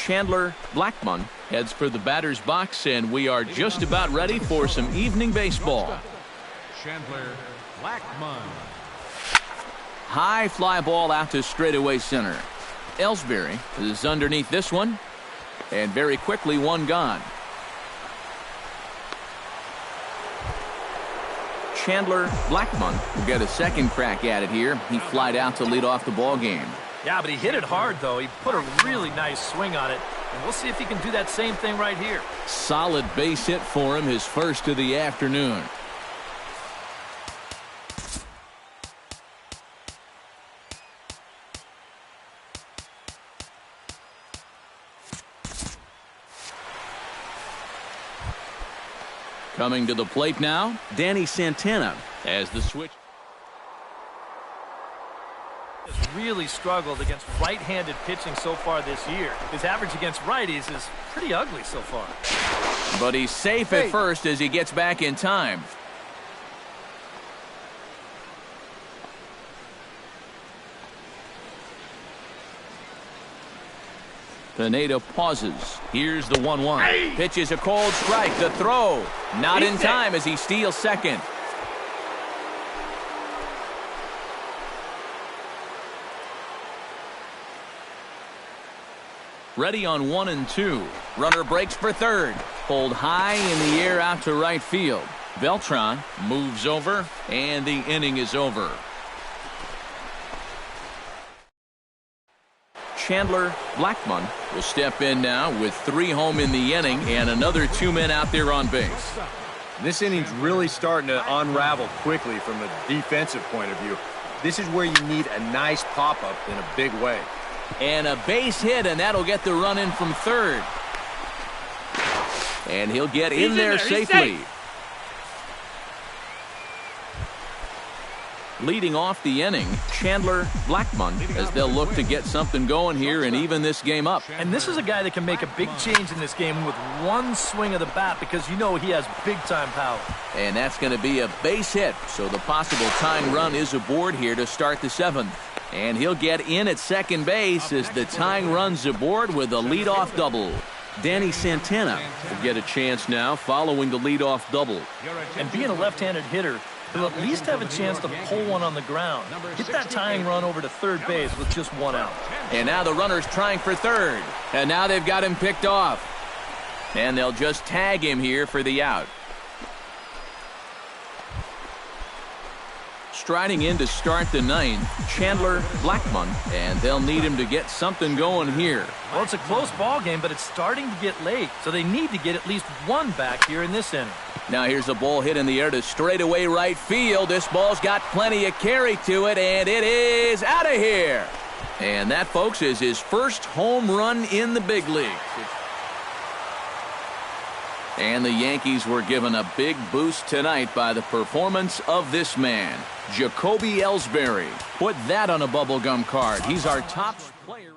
Cblackmon heads for the batter's box, and we are just about ready for some evening baseball. Cblackmon. High fly ball out to straightaway center. Ellsbury is underneath this one, and very quickly one gone. Cblackmon will get a second crack at it here. He flied out to lead off the ball game. Yeah, but he hit it hard, though. He put a really nice swing on it, and we'll see if he can do that same thing right here. Solid base hit for him, his first of the afternoon. Coming to the plate now, Danny Santana as the switch. Has really struggled against right-handed pitching so far this year. His average against righties is pretty ugly so far. But he's safe at first as he gets back in time. Pineda pauses. Here's the 1-1. Pitches a cold strike. The throw. Not in time as he steals second. Ready on 1 and 2. Runner breaks for third. Pulled high in the air out to right field. Beltran moves over, and the inning is over. Cblackmon will step in now with 3 home in the inning and another 2 men out there on base. This inning's really starting to unravel quickly from a defensive point of view. This is where you need a nice pop-up in a big way. And a base hit, and that'll get the run in from third. And he'll get in there safely. Leading off the inning, Cblackmon, as they'll look to get something going here and even this game up. And this is a guy that can make a big change in this game with one swing of the bat, because you know he has big-time power. And that's going to be a base hit, so the possible tying run is aboard here to start the 7th. And he'll get in at second base as the tying run's aboard with a leadoff double. Danny Santana will get a chance now following the leadoff double. And being a left-handed hitter, he'll at least have a chance to pull one on the ground. Get that tying run over to third base with just 1 out. And now the runner's trying for third. And now they've got him picked off. And they'll just tag him here for the out. Striding in to start the 9th, Cblackmon, and they'll need him to get something going here. Well, it's a close ball game, but it's starting to get late, so they need to get at least 1 back here in this inning. Now here's a ball hit in the air to straightaway right field. This ball's got plenty of carry to it, and it is out of here. And that, folks, is his first home run in the big leagues. And the Yankees were given a big boost tonight by the performance of this man, Jacoby Ellsbury. Put that on a bubblegum card. He's our top player.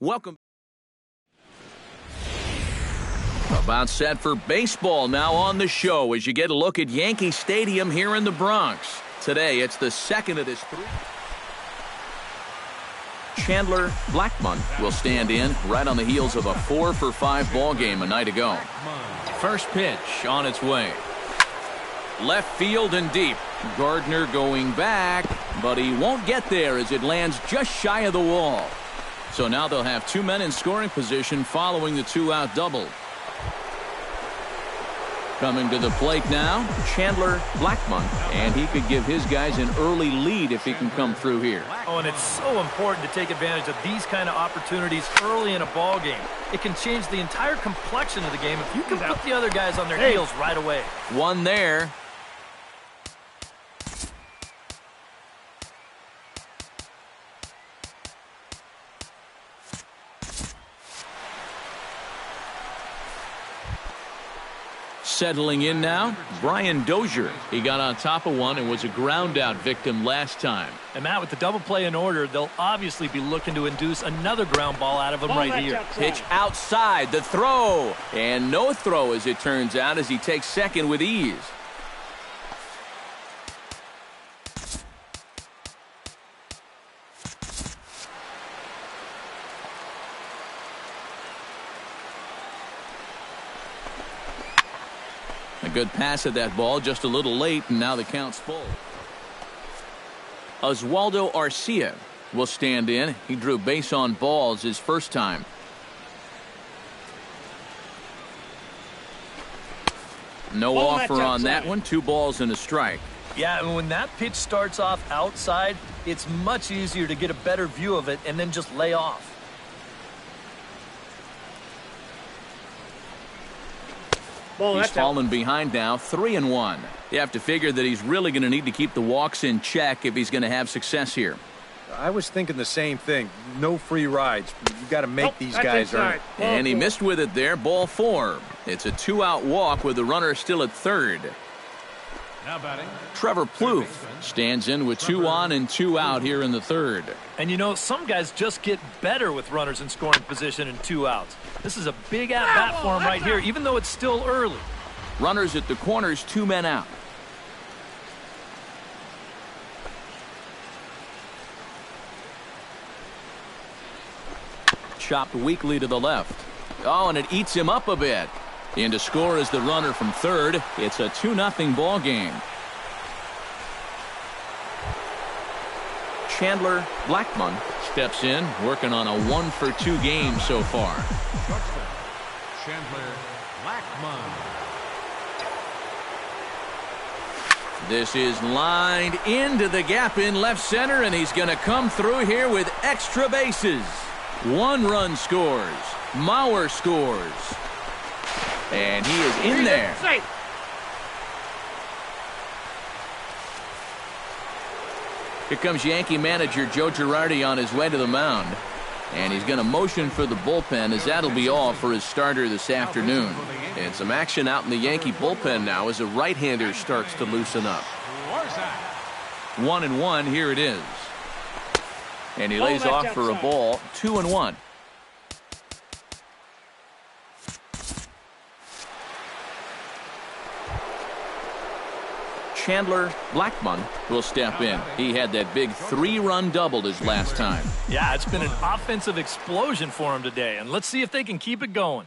Welcome. About set for baseball now on the show as you get a look at Yankee Stadium here in the Bronx. Today it's the second of this 3. Cblackmon will stand in right on the heels of a 4-for-5 ball game a night ago. First pitch on its way. Left field and deep. Gardner going back, but he won't get there as it lands just shy of the wall. So now they'll have 2 men in scoring position following the 2-out double. Coming to the plate now, Cblackmon, and he could give his guys an early lead if he can come through here. Oh, and it's so important to take advantage of these kind of opportunities early in a ball game. It can change the entire complexion of the game if you can put the other guys on their heels right away. One there. Settling in now, Brian Dozier. He got on top of one and was a ground-out victim last time. And Matt, with the double play in order, they'll obviously be looking to induce another ground ball out of him right here. Pitch outside, the throw. And no throw, as it turns out, as he takes second with ease. A good pass at that ball, just a little late, and now the count's full. Oswaldo Arcia will stand in. He drew base on balls his first time. No offer on that one. 2 balls and a strike. Yeah, and when that pitch starts off outside, it's much easier to get a better view of it and then just lay off. He's fallen behind now, 3-1. You have to figure that he's really going to need to keep the walks in check if he's going to have success here. I was thinking the same thing. No free rides. You've got to make these guys earn it. And he missed with it there, ball 4. It's a 2-out walk with the runner still at third. Now batting, Trevor Plouffe stands in with 2 on and 2 out here in the third. And you know, some guys just get better with runners in scoring position and 2 outs. This is a big at-bat for him right here, even though it's still early. Runners at the corners, 2 men out. Chopped weakly to the left. Oh, and it eats him up a bit. In to score is the runner from third. It's a 2-0 ball game. Cblackmon steps in, working on a 1-for-2 game so far. Cblackmon. This is lined into the gap in left center, and he's going to come through here with extra bases. 1 run scores. Mauer scores. And he is in there. Here comes Yankee manager Joe Girardi on his way to the mound. And he's going to motion for the bullpen, as that'll be all for his starter this afternoon. And some action out in the Yankee bullpen now as a right-hander starts to loosen up. 1-1, here it is. And he lays off for a ball, 2-1. Cblackmon will step in. He had that big 3-run double his last time. Yeah, it's been an offensive explosion for him today, and let's see if they can keep it going.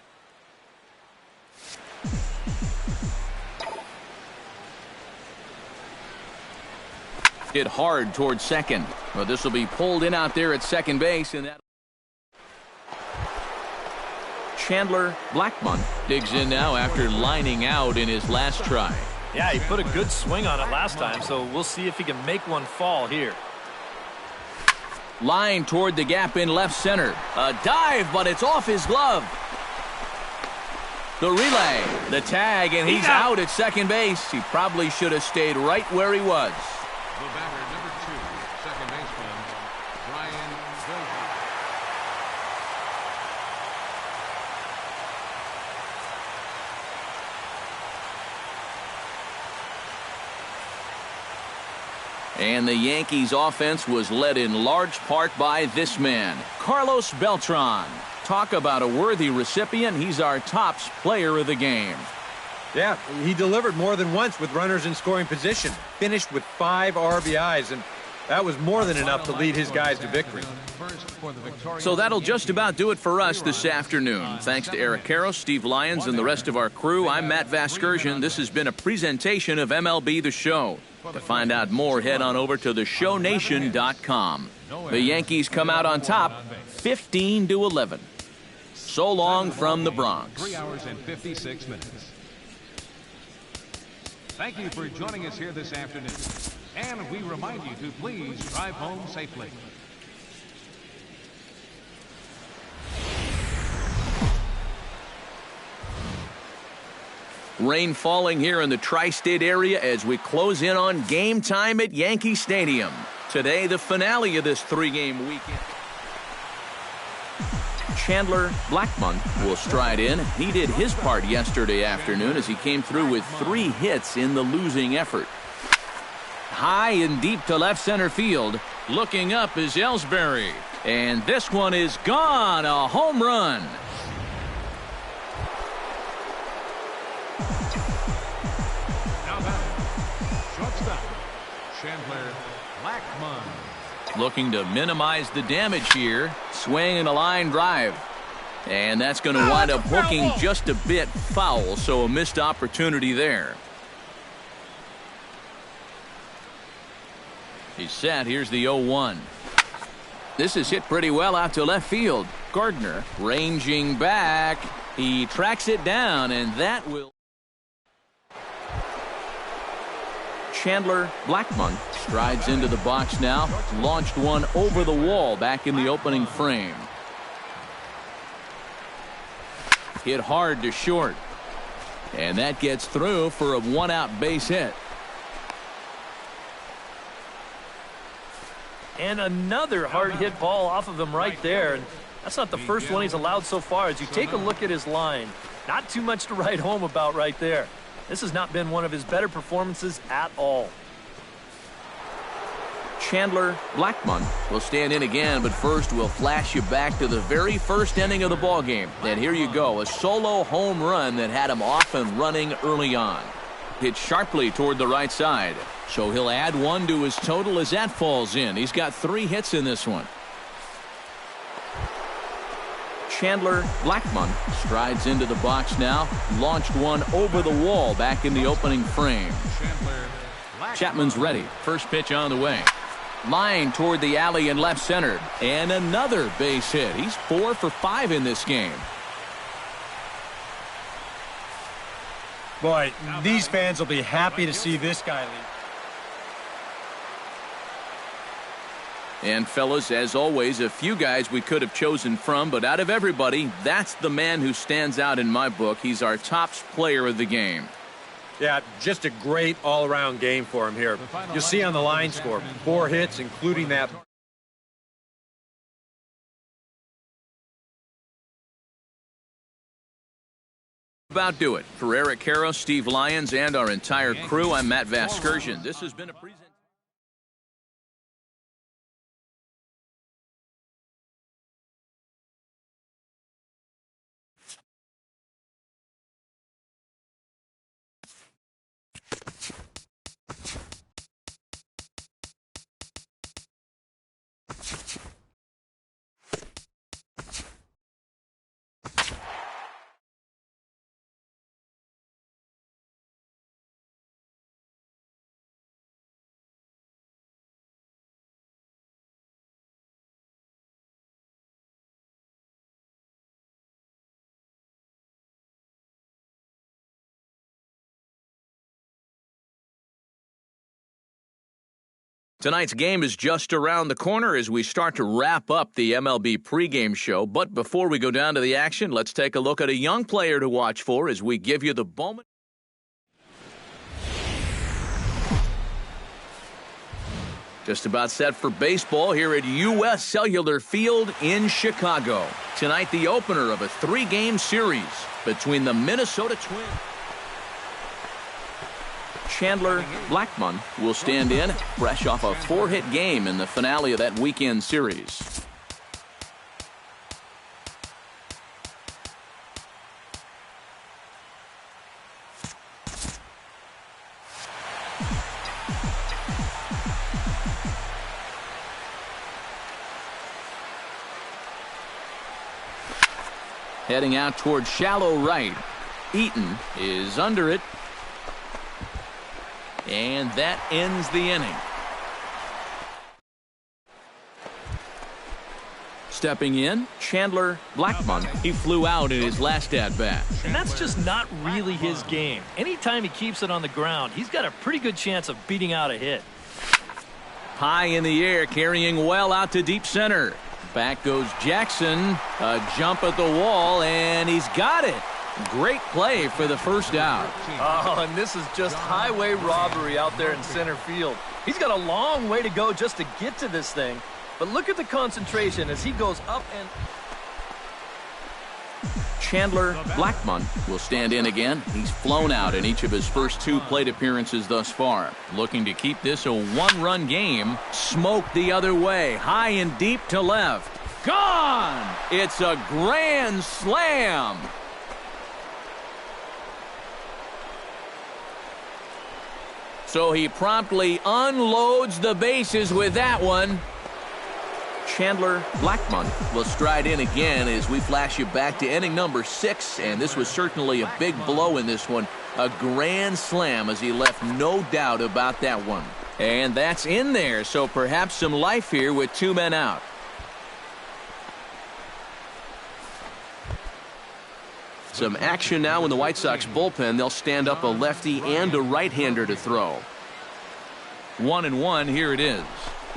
Hit hard towards second. Well, this will be pulled in out there at second base, and that Cblackmon digs in now after lining out in his last try. Yeah, he put a good swing on it last time, so we'll see if he can make one fall here. Line toward the gap in left center. A dive, but it's off his glove. The relay, the tag, and he's out at second base. He probably should have stayed right where he was. The batter, number 2, second baseman, Brian Dozier. And the Yankees offense was led in large part by this man, Carlos Beltran. Talk about a worthy recipient. He's our tops player of the game. Yeah, he delivered more than once with runners in scoring position. Finished with 5 RBIs, and that was more than enough to lead his guys to victory. So that'll just about do it for us this afternoon. Thanks to Eric Karros, Steve Lyons, and the rest of our crew. I'm Matt Vasgersian. This has been a presentation of MLB The Show. To find out more, head on over to theshownation.com. The Yankees come out on top, 15-11. So long from the Bronx. 3 hours and 56 minutes. Thank you for joining us here this afternoon. And we remind you to please drive home safely. Rain falling here in the tri-state area as we close in on game time at Yankee Stadium. Today, the finale of this three-game weekend. Cblackmon will stride in. He did his part yesterday afternoon as he came through with 3 hits in the losing effort. High and deep to left center field. Looking up is Ellsbury. And this one is gone. A home run. Shortstop, Cblackmon. Looking to minimize the damage here. Swing and a line drive. And that's going to wind up hooking just a bit foul, so a missed opportunity there. He's set. Here's the 0-1. This is hit pretty well out to left field. Gardner ranging back. He tracks it down, and that will... Cblackmon strides into the box now. Launched one over the wall back in the opening frame. Hit hard to short. And that gets through for a one-out base hit. And another hard hit ball off of him right there. And that's not the first one he's allowed so far. As you take a look at his line, not too much to write home about right there. This has not been one of his better performances at all. Cblackmon will stand in again, but first we'll flash you back to the very first inning of the ballgame. And here you go, a solo home run that had him off and running early on. Hit sharply toward the right side, so he'll add 1 to his total as that falls in. He's got 3 hits in this one. Cblackmon strides into the box now. Launched one over the wall back in the opening frame. Chapman's ready. First pitch on the way. Line toward the alley in left center. And another base hit. He's 4 for 5 in this game. Boy, these fans will be happy to see this guy leave. And fellas, as always, a few guys we could have chosen from, but out of everybody, that's the man who stands out in my book. He's our top player of the game. Yeah, just a great all-around game for him here. You'll see on the line score, 4 hits, including that. About do it. For Eric Caro, Steve Lyons, and our entire crew, I'm Matt Vasgersian. This has been a presentation. Tonight's game is just around the corner as we start to wrap up the MLB pregame show. But before we go down to the action, let's take a look at a young player to watch for as we give you the Bowman. Just about set for baseball here at U.S. Cellular Field in Chicago. Tonight, the opener of a 3-game series between the Minnesota Twins. Cblackmon will stand in, fresh off a 4-hit game in the finale of that weekend series. Heading out toward shallow right. Eaton is under it. And that ends the inning. Stepping in, Cblackmon. He flew out in his last at-bat. And that's just not really his game. Anytime he keeps it on the ground, he's got a pretty good chance of beating out a hit. High in the air, carrying well out to deep center. Back goes Jackson. A jump at the wall, and he's got it. Great play for the first out. Oh, and this is just highway robbery out there in center field. He's got a long way to go just to get to this thing. But look at the concentration as he goes up and... Cblackmon will stand in again. He's flown out in each of his first 2 plate appearances thus far. Looking to keep this a 1-run game. Smoke the other way. High and deep to left. Gone! It's a grand slam. So he promptly unloads the bases with that one. Cblackmon will stride in again as we flash you back to inning number 6, and this was certainly a big blow in this one. A grand slam as he left no doubt about that one. And that's in there, so perhaps some life here with 2 men out. Some action now in the White Sox bullpen. They'll stand up a lefty and a right-hander to throw. 1-1, here it is.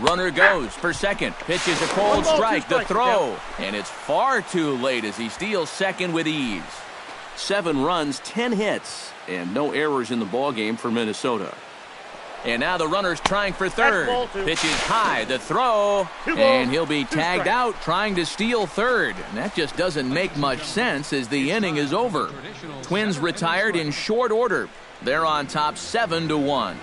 Runner goes for second. Pitches a cold strike. The throw. And it's far too late as he steals second with ease. 7 runs, 10 hits, and no errors in the ballgame for Minnesota. And now the runner's trying for third. Pitches high. The throw. And he'll be tagged out trying to steal third. And that just doesn't make much sense as the inning is over. Twins retired in short order. They're on top 7-1.